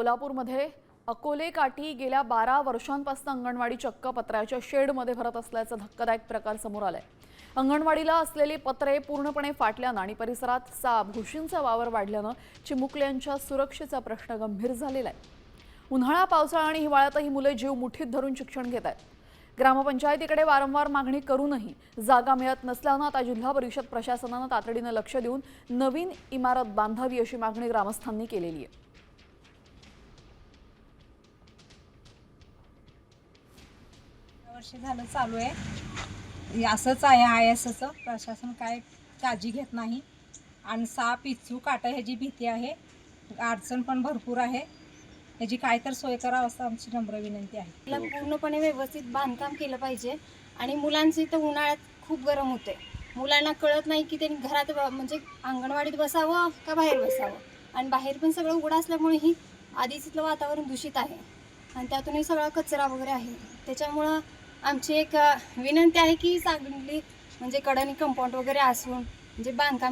सोलापूरमध्ये अकोले काठी गेल्या 12 वर्षांपासून अंगणवाडी चक्क पत्र्याच्या शेडमध्ये भरत असल्याचा धक्कादायक प्रकार समोर आलाय। अंगणवाडीला असलेली पत्रे पूर्णपणे फाटल्यानं आणि परिसरात साप घुशींचा वावर वाढल्यानं चिमुकल्यांच्या सुरक्षेचा प्रश्न गंभीर झालेला आहे। उन्हाळा, पावसाळा आणि हिवाळ्यातही मुले जीव मुठीत धरून शिक्षण घेत आहेत। ग्रामपंचायतीकडे वारंवार मागणी करूनही जागा मिळत नसल्यानं आता जिल्हा परिषद प्रशासनानं तातडीनं लक्ष देऊन नवीन इमारत बांधावी अशी मागणी ग्रामस्थांनी केलेली आहे। वर्ष झालं चालू आहे, असंच आहे असंच प्रशासन काय काळजी घेत नाही आणि साप, इचू, काटा ह्याची भीती आहे, अडचण पण भरपूर आहे। ह्याची काय तर सोय करावं असं आमची नम्र विनंती आहे। त्याला पूर्णपणे व्यवस्थित बांधकाम केलं पाहिजे आणि मुलांची तर उन्हाळ्यात खूप गरम होते। मुलांना कळत नाही की त्यांनी घरात म्हणजे अंगणवाडीत बसावं का बाहेर बसावं, आणि बाहेर पण सगळं उघडं असल्यामुळे ही आधीच इथलं वातावरण दूषित आहे आणि त्यातूनही सगळा कचरा वगैरे आहे। त्याच्यामुळं आमची एक विनंती आहे की चांगली म्हणजे कडानी कंपाऊंड वगैरे असून म्हणजे बांधकाम